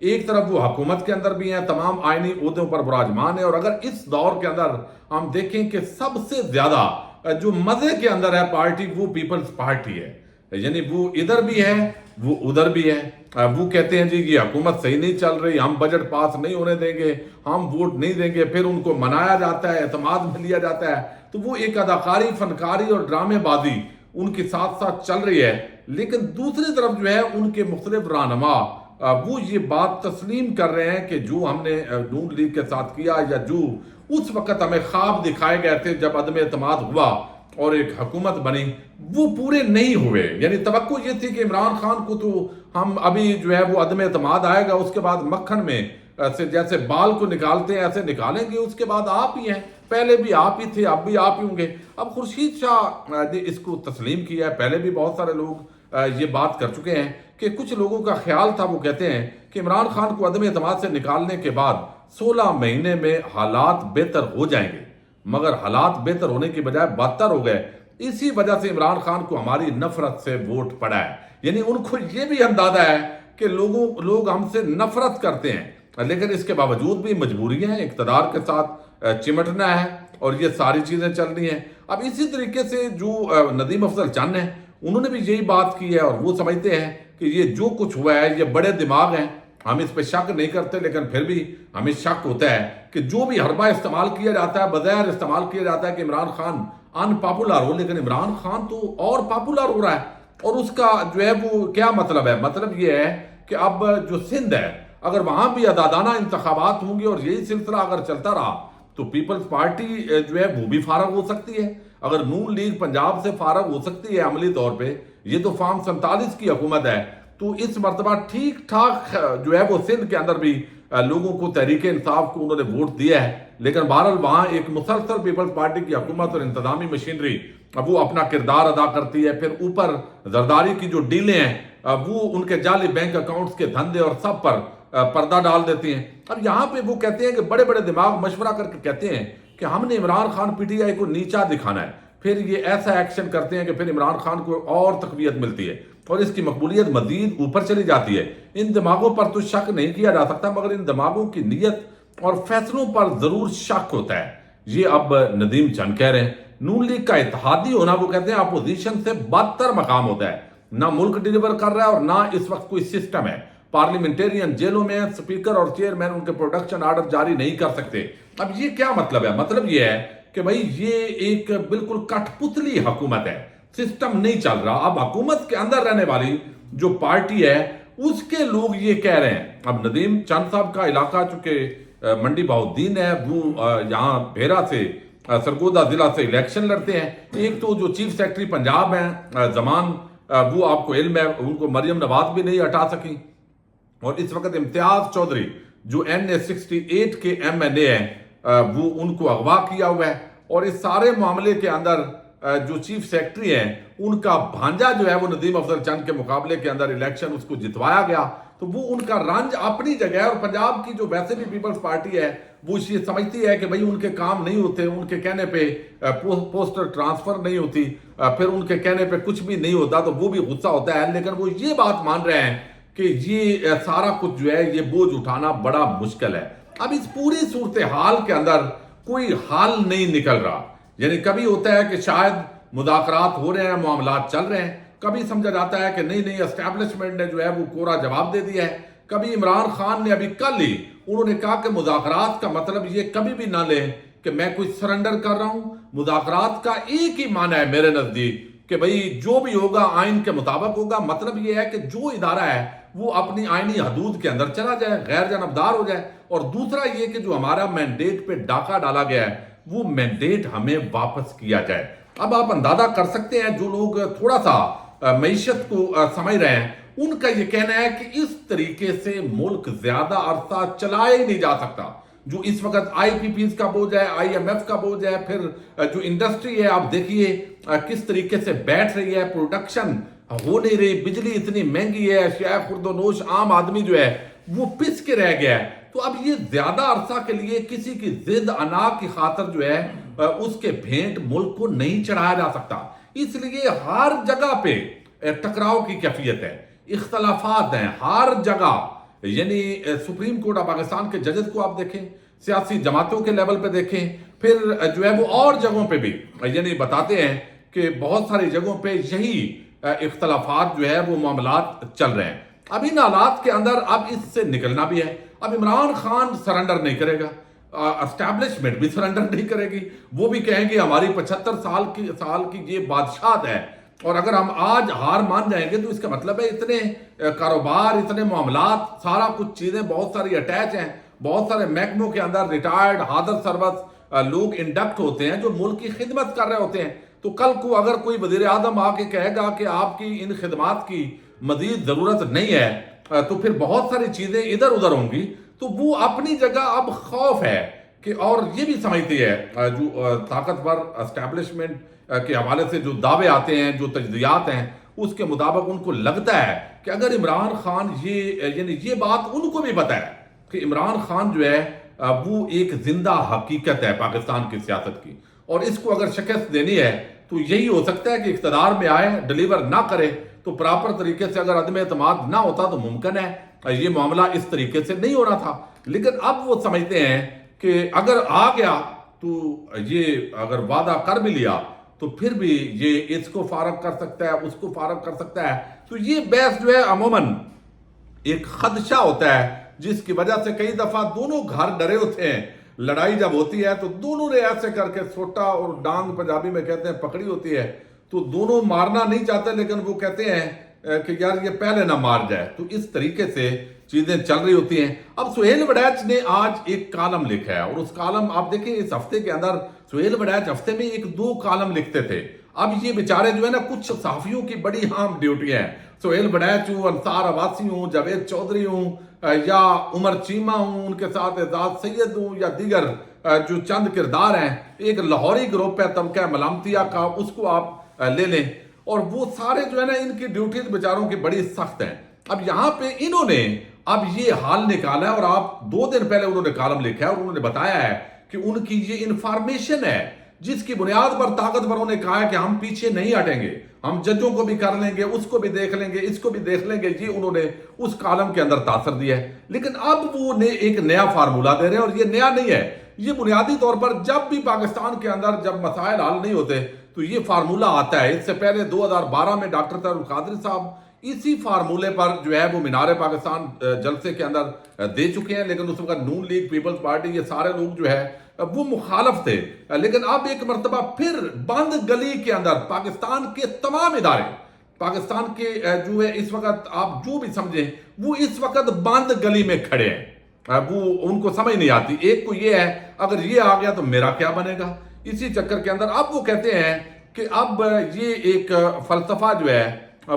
ایک طرف وہ حکومت کے اندر بھی ہیں، تمام آئینی عہدوں پر براجمان ہیں، اور اگر اس دور کے اندر ہم دیکھیں کہ سب سے زیادہ جو مزے کے اندر ہے پارٹی وہ پیپلز پارٹی ہے، یعنی وہ ادھر بھی ہے وہ ادھر بھی ہے۔ وہ کہتے ہیں جی یہ حکومت صحیح نہیں چل رہی، ہم بجٹ پاس نہیں ہونے دیں گے، ہم ووٹ نہیں دیں گے، پھر ان کو منایا جاتا ہے، اعتماد میں لیا جاتا ہے۔ تو وہ ایک اداکاری، فنکاری اور ڈرامے بازی ان کے ساتھ ساتھ چل رہی ہے، لیکن دوسری طرف جو ہے ان کے مختلف رہنما وہ یہ بات تسلیم کر رہے ہیں کہ جو ہم نے نون لیگ کے ساتھ کیا، یا جو اس وقت ہمیں خواب دکھائے گئے تھے جب عدم اعتماد ہوا اور ایک حکومت بنی، وہ پورے نہیں ہوئے۔ یعنی توقع یہ تھی کہ عمران خان کو تو ہم ابھی جو ہے وہ عدم اعتماد آئے گا، اس کے بعد مکھن میں سے جیسے بال کو نکالتے ہیں ایسے نکالیں گے، اس کے بعد آپ ہی ہیں، پہلے بھی آپ ہی تھے، اب بھی آپ ہی ہوں گے۔ اب خورشید شاہ نے اس کو تسلیم کیا ہے، پہلے بھی بہت سارے لوگ یہ بات کر چکے ہیں کہ کچھ لوگوں کا خیال تھا، وہ کہتے ہیں کہ عمران خان کو عدم اعتماد سے نکالنے کے بعد 16 مہینے میں حالات بہتر ہو جائیں گے، مگر حالات بہتر ہونے کی بجائے بدتر ہو گئے۔ اسی وجہ سے عمران خان کو ہماری نفرت سے ووٹ پڑا ہے۔ یعنی ان کو یہ بھی اندازہ ہے کہ لوگ ہم سے نفرت کرتے ہیں، لیکن اس کے باوجود بھی مجبوریاں ہیں، اقتدار کے ساتھ چمٹنا ہے اور یہ ساری چیزیں چل رہی ہیں۔ اب اسی طریقے سے جو ندیم افضل چند ہیں، انہوں نے بھی یہی بات کی ہے، اور وہ سمجھتے ہیں کہ یہ جو کچھ ہوا ہے یہ بڑے دماغ ہیں، ہم اس پہ شک نہیں کرتے، لیکن پھر بھی ہمیں شک ہوتا ہے کہ جو بھی حربہ استعمال کیا جاتا ہے، بظاہر استعمال کیا جاتا ہے کہ عمران خان ان پاپولر ہو، لیکن عمران خان تو اور پاپولر ہو رہا ہے۔ اور اس کا جو ہے وہ کیا مطلب ہے؟ مطلب یہ ہے کہ اب جو سندھ ہے، اگر وہاں بھی عدالتانہ انتخابات ہوں گے اور یہی سلسلہ اگر چلتا رہا تو پیپلز پارٹی جو ہے وہ بھی فارغ ہو سکتی ہے۔ اگر نون لیگ پنجاب سے فارغ ہو سکتی ہے عملی طور پہ، یہ تو فارم 47 کی حکومت ہے، تو اس مرتبہ ٹھیک ٹھاک جو ہے وہ سندھ کے اندر بھی لوگوں کو تحریک انصاف کو انہوں نے ووٹ دیا ہے، لیکن بہرحال وہاں ایک مسلسل پیپلز پارٹی کی حکومت اور انتظامی مشینری وہ اپنا کردار ادا کرتی ہے۔ پھر اوپر زرداری کی جو ڈیلیں ہیں وہ ان کے جعلی بینک اکاؤنٹس کے دھندے اور سب پر پردہ ڈال دیتی ہیں۔ اب یہاں پہ وہ کہتے ہیں کہ بڑے بڑے دماغ مشورہ کر کے کہتے ہیں کہ ہم نے Imran Khan P T I کو نیچا دکھانا ہے، پھر یہ ایسا ایکشن کرتے ہیں کہ پھر عمران خان کو اور تقویت ملتی ہے اور اس کی مقبولیت مزید اوپر چلی جاتی ہے۔ ان دماغوں پر تو شک نہیں کیا جا سکتا، مگر ان دماغوں کی نیت اور فیصلوں پر ضرور شک ہوتا ہے۔ یہ اب ندیم چند کہہ رہے ہیں۔ نون لیگ کا اتحادی ہونا، وہ کہتے ہیں اپوزیشن سے بدتر مقام ہوتا ہے، نہ ملک ڈیلیور کر رہا ہے اور نہ اس وقت کوئی سسٹم ہے۔ پارلیمنٹرین جیلوں میں، سپیکر اور چیئرمین ان کے پروڈکشن آرڈر جاری نہیں کر سکتے۔ اب یہ کیا مطلب ہے؟ مطلب یہ ہے کہ بھئی یہ ایک بالکل کٹ پتلی حکومت ہے، سسٹم نہیں چل رہا۔ اب حکومت کے اندر رہنے والی جو پارٹی ہے اس کے لوگ یہ کہہ رہے ہیں۔ اب ندیم چند صاحب کا علاقہ چونکہ منڈی بہاؤالدین ہے، وہ یہاں بھیرا سے سرگودا ضلع سے الیکشن لڑتے ہیں۔ ایک تو جو چیف سیکرٹری پنجاب ہیں زمان، وہ آپ کو علم ہے ان کو مریم نواز بھی نہیں ہٹا سکی، اور اس وقت امتیاز چودھری جو NA68 کے MNA ہیں وہ ان کو اغوا کیا ہوا ہے۔ اور اس سارے معاملے کے اندر جو چیف سیکرٹری ہیں ان کا بھانجا جو ہے وہ ندیم افضل چند کے مقابلے کے اندر الیکشن اس کو جتوایا گیا، تو وہ ان کا رنج اپنی جگہ ہے۔ اور پنجاب کی جو ویسے بھی پیپلز پارٹی ہے وہ یہ سمجھتی ہے کہ بھئی ان کے کام نہیں ہوتے، ان کے کہنے پہ پوسٹر ٹرانسفر نہیں ہوتی، پھر ان کے کہنے پہ کچھ بھی نہیں ہوتا، تو وہ بھی غصہ ہوتا ہے۔ لیکن وہ یہ بات مان رہے ہیں کہ یہ سارا کچھ جو ہے یہ بوجھ اٹھانا بڑا مشکل ہے۔ اب اس پوری صورتحال کے اندر کوئی حل نہیں نکل رہا۔ یعنی کبھی ہوتا ہے کہ شاید مذاکرات ہو رہے ہیں، معاملات چل رہے ہیں، کبھی سمجھا جاتا ہے کہ نہیں اسٹیبلشمنٹ نے جو ہے وہ کورا جواب دے دیا ہے، کبھی عمران خان نے ابھی کل ہی انہوں نے کہا کہ مذاکرات کا مطلب یہ کبھی بھی نہ لیں کہ میں کوئی سرنڈر کر رہا ہوں۔ مذاکرات کا ایک ہی معنی ہے میرے نزدیک کہ بھئی جو بھی ہوگا آئین کے مطابق ہوگا۔ مطلب یہ ہے کہ جو ادارہ ہے وہ اپنی آئینی حدود کے اندر چلا جائے، غیر جانبدار ہو جائے، اور دوسرا یہ کہ جو ہمارا مینڈیٹ پہ ڈاکہ ڈالا گیا ہے وہ مینڈیٹ ہمیں واپس کیا جائے۔ اب آپ اندازہ کر سکتے ہیں جو لوگ تھوڑا سا معیشت کو سمجھ رہے ہیں، ان کا یہ کہنا ہے کہ اس طریقے سے ملک زیادہ عرصہ چلایا ہی نہیں جا سکتا۔ جو اس وقت IPPs کا بوجھ ہے، IMF کا بوجھ ہے، پھر جو انڈسٹری ہے آپ دیکھیے کس طریقے سے بیٹھ رہی ہے، پروڈکشن ہو نہیں رہی، بجلی اتنی مہنگی ہے، اشیاء خرد و نوش عام آدمی جو ہے وہ پس کے رہ گیا ہے۔ تو اب یہ زیادہ عرصہ کے لیے کسی کی ضد انا کی خاطر جو ہے اس کے بھینٹ ملک کو نہیں چڑھایا جا سکتا۔ اس لیے ہر جگہ پہ ٹکراؤ کی کیفیت ہے، اختلافات ہیں ہر جگہ، یعنی سپریم کورٹ آف پاکستان کے ججز کو آپ دیکھیں، سیاسی جماعتوں کے لیول پہ دیکھیں، پھر جو ہے وہ اور جگہوں پہ بھی یعنی بتاتے ہیں کہ بہت ساری جگہوں پہ یہی اختلافات جو ہے وہ معاملات چل رہے ہیں۔ اب ان حالات کے اندر اب اس سے نکلنا بھی ہے۔ اب عمران خان سرنڈر نہیں کرے گا، اسٹیبلشمنٹ بھی سرنڈر نہیں کرے گی، وہ بھی کہیں گے ہماری 75 سال کی یہ بادشاہت ہے، اور اگر ہم آج ہار مان جائیں گے تو اس کا مطلب ہے اتنے کاروبار، اتنے معاملات، سارا کچھ چیزیں بہت ساری اٹیچ ہیں، بہت سارے محکموں کے اندر ریٹائرڈ حاضر سروس لوگ انڈکٹ ہوتے ہیں جو ملک کی خدمت کر رہے ہوتے ہیں۔ تو کل کو اگر کوئی وزیر اعظم آ کے کہے گا کہ آپ کی ان خدمات کی مزید ضرورت نہیں ہے، تو پھر بہت ساری چیزیں ادھر ادھر ہوں گی۔ تو وہ اپنی جگہ اب خوف ہے کہ، اور یہ بھی سمجھتی ہے جو طاقتور اسٹیبلشمنٹ کے حوالے سے جو دعوے آتے ہیں، جو تجزیات ہیں، اس کے مطابق ان کو لگتا ہے کہ اگر عمران خان یعنی یہ بات ان کو بھی پتہ ہے کہ عمران خان جو ہے وہ ایک زندہ حقیقت ہے پاکستان کی سیاست کی، اور اس کو اگر شکست دینی ہے تو یہی ہو سکتا ہے کہ اقتدار میں آئے، ڈیلیور نہ کرے، تو پراپر طریقے سے اگر عدم اعتماد نہ ہوتا تو ممکن ہے یہ معاملہ اس طریقے سے نہیں ہونا تھا۔ لیکن اب وہ سمجھتے ہیں کہ اگر آ گیا تو یہ اگر وعدہ کر بھی لیا تو پھر بھی یہ اس کو فارغ کر سکتا ہے، اس کو فارغ کر سکتا ہے۔ تو یہ بحث جو ہے عموماً ایک خدشہ ہوتا ہے جس کی وجہ سے کئی دفعہ دونوں گھر ڈرے ہوتے ہیں۔ لڑائی جب ہوتی ہے تو دونوں نے ایسے کر کے سوٹا اور ڈانگ پنجابی میں کہتے ہیں پکڑی ہوتی ہے، تو دونوں مارنا نہیں چاہتے، لیکن وہ کہتے ہیں کہ یار یہ پہلے نہ مار جائے۔ تو اس طریقے سے چیزیں چل رہی ہوتی ہیں۔ اب سہیل وڑیچ نے آج ایک کالم لکھا ہے، اور اس کالم آپ دیکھیں اس ہفتے کے اندر سہیل وڑیچ ہفتے میں 1-2 کالم لکھتے تھے۔ اب یہ بیچارے جو ہے نا، کچھ صحافیوں کی بڑی اہم ڈیوٹیاں ہیں، سہیل وڑیچ ہوں، انصار عباسی ہوں، جاوید چودھری ہوں، یا عمر چیمہ ہوں، ان کے ساتھ اعزاز سید ہوں، یا دیگر جو چند کردار ہیں، ایک لاہوری گروپ ہے طبقہ ملامتیہ کا، اس کو آپ لے لیں، اور وہ سارے جو ہے نا ان کی ڈیوٹیز بیچاروں کی بڑی سخت ہیں۔ اب یہاں پہ انہوں نے اب یہ حال نکالا ہے، اور آپ 2 دن پہلے انہوں نے کالم لکھا ہے اور انہوں نے بتایا ہے کہ ان کی یہ انفارمیشن ہے جس کی بنیاد پر طاقتوروں نے کہا ہے کہ ہم پیچھے نہیں ہٹیں گے، ہم ججوں کو بھی کر لیں گے، اس کو بھی دیکھ لیں گے، اس کو بھی دیکھ لیں گے۔ یہ انہوں نے اس کالم کے اندر تاثر دیا ہے، لیکن اب وہ ایک نیا فارمولہ دے رہے ہیں، اور یہ نیا نہیں ہے، یہ بنیادی طور پر جب بھی پاکستان کے اندر جب مسائل حل نہیں ہوتے تو یہ فارمولہ آتا ہے۔ اس سے پہلے 2012 میں ڈاکٹر طاہر القادری صاحب اسی فارمولے پر جو ہے وہ مینار پاکستان جلسے کے اندر دے چکے ہیں، لیکن اس وقت نون لیگ، پیپلز پارٹی، یہ سارے لوگ جو ہے وہ مخالف تھے۔ لیکن اب ایک مرتبہ پھر بند گلی کے اندر پاکستان کے تمام ادارے، پاکستان کے جو ہے اس وقت آپ جو بھی سمجھیں، وہ اس وقت بند گلی میں کھڑے ہیں، وہ ان کو سمجھ نہیں آتی۔ ایک کو یہ ہے اگر یہ آ گیا تو میرا کیا بنے گا، اسی چکر کے اندر اب وہ کہتے ہیں کہ اب یہ ایک فلسفہ جو ہے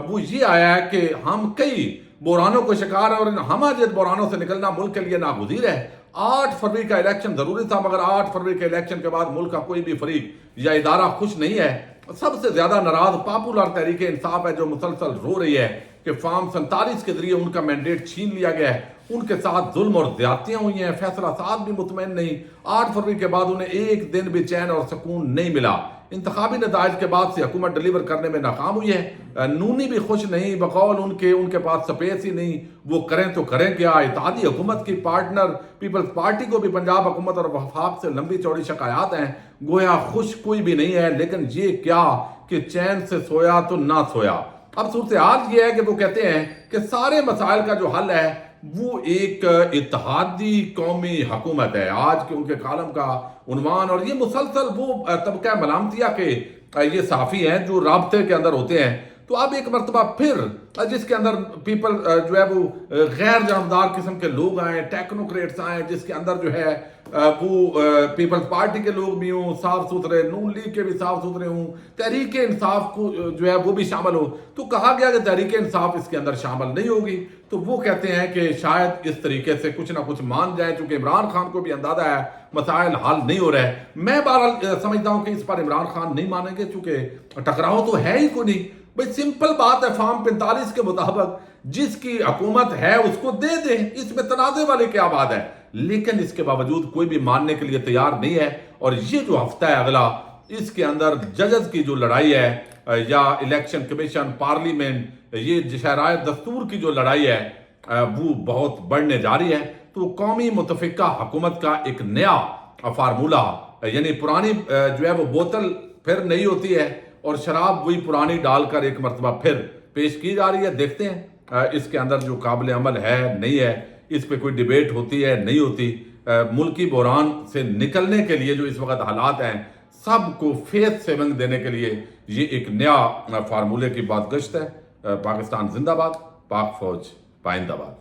وہ یہ آیا ہے کہ ہم کئی بحرانوں کو شکار ہیں، اور ان ہمہ بحرانوں سے نکلنا ملک کے لیے ناگزیر ہے۔ 8 فروری کا الیکشن ضروری تھا، مگر 8 فروری کے الیکشن کے بعد ملک کا کوئی بھی فریق یا ادارہ خوش نہیں ہے۔ سب سے زیادہ ناراض پاپولر تحریک انصاف ہے، جو مسلسل رو رہی ہے کہ فارم 47 کے ذریعے ان کا مینڈیٹ چھین لیا گیا ہے، ان کے ساتھ ظلم اور زیادتیاں ہوئی ہیں۔ فیصلہ ساز بھی مطمئن نہیں، 8 فروری کے بعد انہیں ایک دن بھی چین اور سکون نہیں ملا۔ انتخابی نتائج کے بعد سے حکومت ڈیلیور کرنے میں ناکام ہوئی ہے۔ نونی بھی خوش نہیں، بقول ان کے پاس سپیس ہی نہیں، وہ کریں تو کریں کیا۔ اتحادی حکومت کی پارٹنر پیپلز پارٹی کو بھی پنجاب حکومت اور وفاق سے لمبی چوڑی شکایات ہیں، گویا خوش کوئی بھی نہیں ہے، لیکن یہ کیا کہ چین سے سویا تو نہ سویا۔ اب صورتحال یہ ہے کہ وہ کہتے ہیں کہ سارے مسائل کا جو حل ہے وہ ایک اتحادی قومی حکومت ہے۔ آج کے ان کے کالم کا عنوان، اور یہ مسلسل وہ طبقہ ملامتیہ کے یہ صحافی ہیں جو رابطے کے اندر ہوتے ہیں۔ تو اب ایک مرتبہ پھر جس کے اندر پیپل جو ہے وہ غیر جانبدار قسم کے لوگ آئیں، ٹیکنوکریٹس آئیں، جس کے اندر جو ہے وہ پیپلز پارٹی کے لوگ بھی ہوں، صاف ستھرے، نون لیگ کے بھی صاف ستھرے ہوں، تحریک انصاف کو جو ہے وہ بھی شامل ہو۔ تو کہا گیا کہ تحریک انصاف اس کے اندر شامل نہیں ہوگی۔ تو وہ کہتے ہیں کہ شاید اس طریقے سے کچھ نہ کچھ مان جائیں، چونکہ عمران خان کو بھی اندازہ ہے مسائل حل نہیں ہو رہے۔ میں بہرحال سمجھتا ہوں کہ اس پر عمران خان نہیں مانیں گے، چونکہ ٹکراؤ تو ہے ہی کوئی نہیں۔ بھئی سمپل بات ہے، فارم 45 کے مطابق جس کی حکومت ہے اس کو دے دیں، اس میں تنازع والی کیا بات ہے؟ لیکن اس کے باوجود کوئی بھی ماننے کے لیے تیار نہیں ہے۔ اور یہ جو ہفتہ ہے اگلا، اس کے اندر ججز کی جو لڑائی ہے، یا الیکشن کمیشن، پارلیمنٹ، یہ شہرائے دستور کی جو لڑائی ہے، وہ بہت بڑھنے جا رہی ہے، تو قومی متفقہ حکومت کا ایک نیا فارمولہ، یعنی پرانی جو ہے وہ بوتل پھر نئی ہوتی ہے اور شراب وہی پرانی ڈال کر ایک مرتبہ پھر پیش کی جا رہی ہے۔ دیکھتے ہیں اس کے اندر جو قابل عمل ہے نہیں ہے، اس پہ کوئی ڈیبیٹ ہوتی ہے نہیں ہوتی۔ ملکی بحران سے نکلنے کے لیے جو اس وقت حالات ہیں، سب کو فیس سیونگ دینے کے لیے یہ ایک نیا فارمولے کی بات گشت ہے۔ پاکستان زندہ باد، پاک فوج پائندہ باد۔